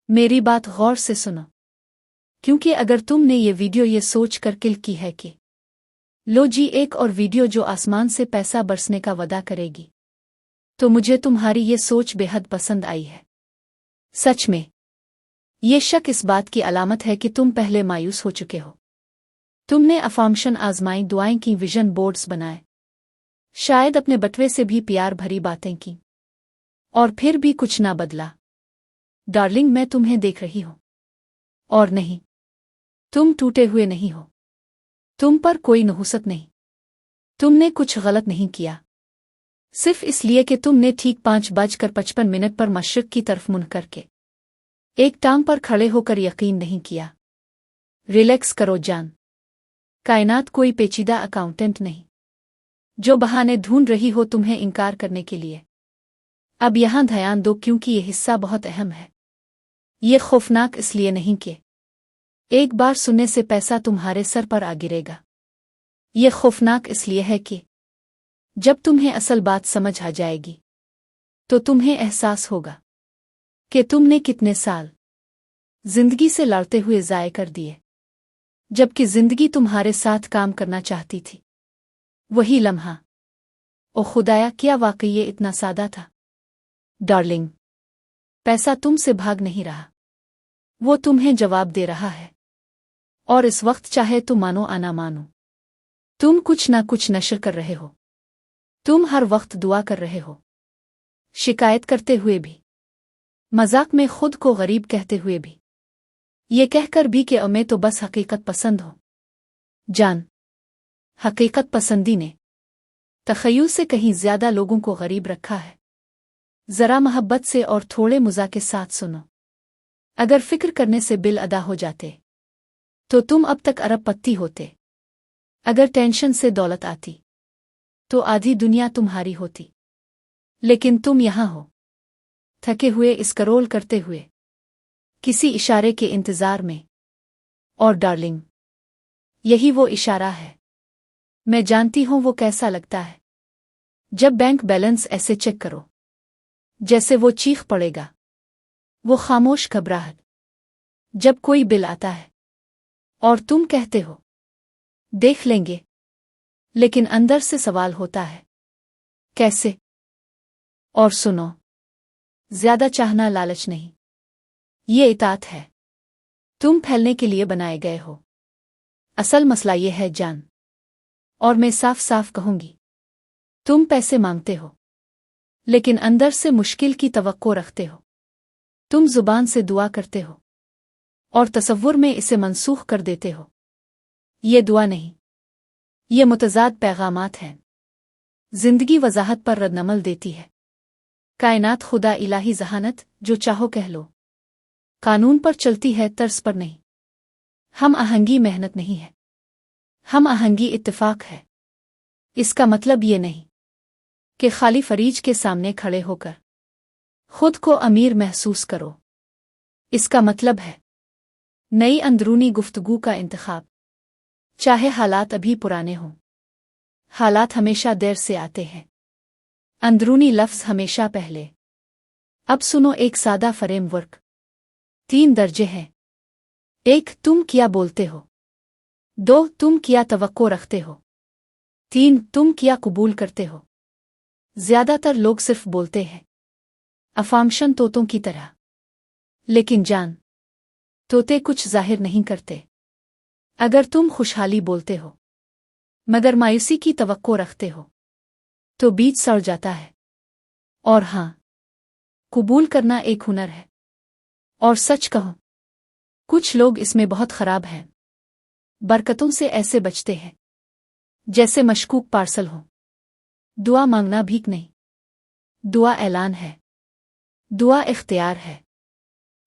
मेरी बात गौर से सुनो, क्योंकि अगर तुमने ये वीडियो ये सोच कर क्लिक की है कि लो जी एक और वीडियो जो आसमान से पैसा बरसने का वादा करेगी, तो मुझे तुम्हारी ये सोच बेहद पसंद आई है। सच में ये शक इस बात की अलामत है कि तुम पहले मायूस हो चुके हो। तुमने अफॉर्मेशन आजमाई, दुआएं की, विजन बोर्ड्स बनाए, शायद अपने बटवे से भी प्यार भरी बातें की, और फिर भी कुछ ना बदला। डार्लिंग, मैं तुम्हें देख रही हूं, और नहीं, तुम टूटे हुए नहीं हो। तुम पर कोई नहुसत नहीं। तुमने कुछ गलत नहीं किया, सिर्फ इसलिए कि तुमने ठीक 5:55 पर मशरिक की तरफ मुंह करके एक टांग पर खड़े होकर यकीन नहीं किया। रिलैक्स करो जान, कायनात कोई पेचीदा अकाउंटेंट नहीं जो बहाने ढूंढ रही हो तुम्हें इनकार करने के लिए। अब यहां ध्यान दो, क्योंकि ये हिस्सा बहुत अहम है। ये खौफनाक इसलिए नहीं कि एक बार सुनने से पैसा तुम्हारे सर पर आ गिरेगा। ये खौफनाक इसलिए है कि जब तुम्हें असल बात समझ आ जाएगी तो तुम्हें एहसास होगा कि तुमने कितने साल जिंदगी से लड़ते हुए ज़ाय कर दिए, जबकि जिंदगी तुम्हारे साथ काम करना चाहती थी। वही लम्हा, ओ खुदाया, क्या वाकई ये इतना सादा था? डार्लिंग, पैसा तुमसे भाग नहीं रहा, वो तुम्हें जवाब दे रहा है। और इस वक्त चाहे तुम मानो आना मानो, तुम कुछ ना कुछ नशर कर रहे हो। तुम हर वक्त दुआ कर रहे हो, शिकायत करते हुए भी, मजाक में खुद को गरीब कहते हुए भी, ये कहकर भी कि मैं तो बस हकीकत पसंद हूं। जान, हकीकत पसंदी ने तखय्युल से कहीं ज्यादा लोगों को गरीब रखा है। जरा मोहब्बत से और थोड़े मज़ा के साथ सुनो। अगर फिक्र करने से बिल अदा हो जाते तो तुम अब तक अरबपति होते। अगर टेंशन से दौलत आती तो आधी दुनिया तुम्हारी होती। लेकिन तुम यहां हो, थके हुए, इसकरोल करते हुए, किसी इशारे के इंतजार में। और डार्लिंग, यही वो इशारा है। मैं जानती हूं वो कैसा लगता है जब बैंक बैलेंस ऐसे चेक करो जैसे वो चीख पड़ेगा। वो खामोश घबराहट जब कोई बिल आता है और तुम कहते हो देख लेंगे, लेकिन अंदर से सवाल होता है कैसे? और सुनो, ज्यादा चाहना लालच नहीं, ये इताअत है। तुम फैलने के लिए बनाए गए हो। असल मसला ये है जान, और मैं साफ साफ कहूंगी, तुम पैसे मांगते हो लेकिन अंदर से मुश्किल की तवक्को रखते हो। तुम जुबान से दुआ करते हो और तसव्वुर में इसे मनसूख कर देते हो। ये दुआ नहीं, ये मुतज़ाद पैगामात हैं। जिंदगी वजाहत पर रद्दनमल देती है। कायनात, खुदा, इलाही जहानत, जो चाहो कह लो, कानून पर चलती है, तर्ज पर नहीं। हम आहंगी मेहनत नहीं है, हम आहंगी इत्तिफाक है। इसका मतलब ये नहीं कि खाली फरीज के सामने खड़े होकर खुद को अमीर महसूस करो। इसका मतलब है नई अंदरूनी गुफ्तगू का इंतखाब। चाहे हालात अभी पुराने हों, हालात हमेशा देर से आते हैं, अंदरूनी लफ्ज़ हमेशा पहले। अब सुनो एक सादा फ्रेमवर्क। 3 दर्जे हैं। 1, तुम क्या बोलते हो। 2, तुम क्या तवक्को रखते हो। 3, तुम क्या कबूल करते हो। ज्यादातर लोग सिर्फ बोलते हैं, अफॉर्मेशन तोतों की तरह। लेकिन जान, तोते कुछ जाहिर नहीं करते। अगर तुम खुशहाली बोलते हो मगर मायूसी की तवक्को रखते हो तो बीज सड़ जाता है। और हां, कबूल करना एक हुनर है। और सच कहो, कुछ लोग इसमें बहुत खराब हैं। बरकतों से ऐसे बचते हैं जैसे मशकूक पार्सल हो। दुआ मांगना भीख नहीं, दुआ ऐलान है, दुआ इख्तियार है।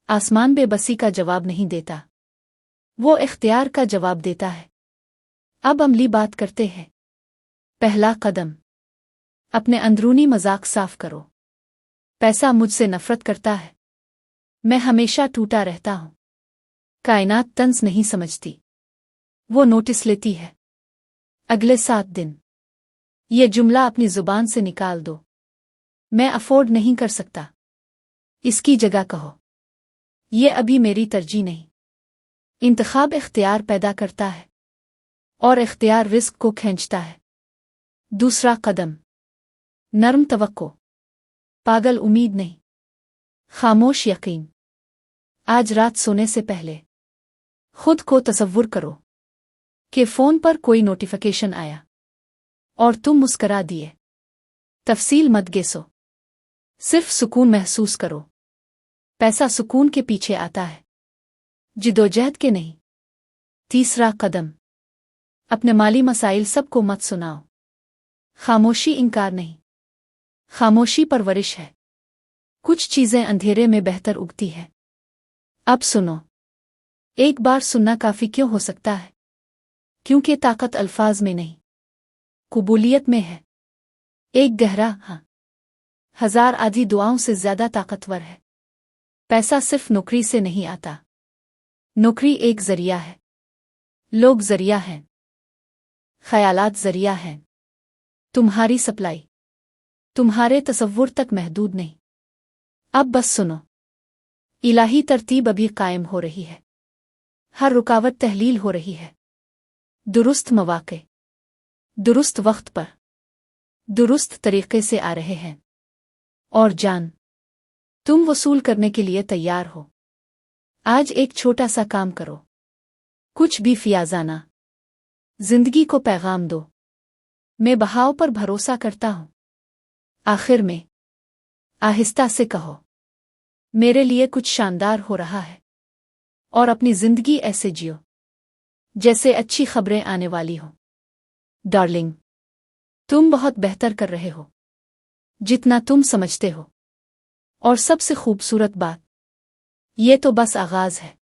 आसमान बेबसी का जवाब नहीं देता, वो इख्तियार का जवाब देता है। अब अमली बात करते हैं। पहला कदम, अपने अंदरूनी मजाक साफ करो। पैसा मुझसे नफरत करता है, मैं हमेशा टूटा रहता हूं। कायनात तंज नहीं समझती, वो नोटिस लेती है। अगले 7 दिन ये जुमला अपनी जुबान से निकाल दो। मैं अफोर्ड नहीं कर सकता। इसकी जगह कहो ये अभी मेरी तरजीह नहीं। इंतखाब इख्तियार पैदा करता है और इख्तियार रिस्क को खींचता है। दूसरा कदम, नर्म तवक्को, पागल उम्मीद नहीं, खामोश यकीन। आज रात सोने से पहले खुद को तसव्वुर करो कि फ़ोन पर कोई नोटिफिकेशन आया और तुम मुस्करा दिए। तफसील मत गेसो, सिर्फ सुकून महसूस करो। पैसा सुकून के पीछे आता है, जिदोजहद के नहीं। तीसरा कदम, अपने माली मसाइल सबको मत सुनाओ। खामोशी इनकार नहीं, खामोशी परवरिश है। कुछ चीज़ें अंधेरे में बेहतर उगती है। अब सुनो। एक बार सुनना काफ़ी क्यों हो सकता है? क्योंकि ताकत अल्फाज में नहीं, कबूलियत में है। एक गहरा हाँ 1000 आधी दुआओं से ज्यादा ताकतवर है। पैसा सिर्फ नौकरी से नहीं आता। नौकरी एक जरिया है, लोग जरिया हैं, ख्यालात जरिया हैं। तुम्हारी सप्लाई तुम्हारे तसव्वुर तक महदूद नहीं। अब बस सुनो। इलाही तरतीब अभी कायम हो रही है। हर रुकावट तहलील हो रही है। दुरुस्त मौके दुरुस्त वक्त पर दुरुस्त तरीके से आ रहे हैं। और जान, तुम वसूल करने के लिए तैयार हो। आज एक छोटा सा काम करो, कुछ भी फियाजाना। जिंदगी को पैगाम दो, मैं बहाव पर भरोसा करता हूं। आखिर में आहिस्ता से कहो, मेरे लिए कुछ शानदार हो रहा है। और अपनी जिंदगी ऐसे जियो जैसे अच्छी खबरें आने वाली हो। डार्लिंग, तुम बहुत बेहतर कर रहे हो जितना तुम समझते हो। और सबसे खूबसूरत बात, ये तो बस आगाज है।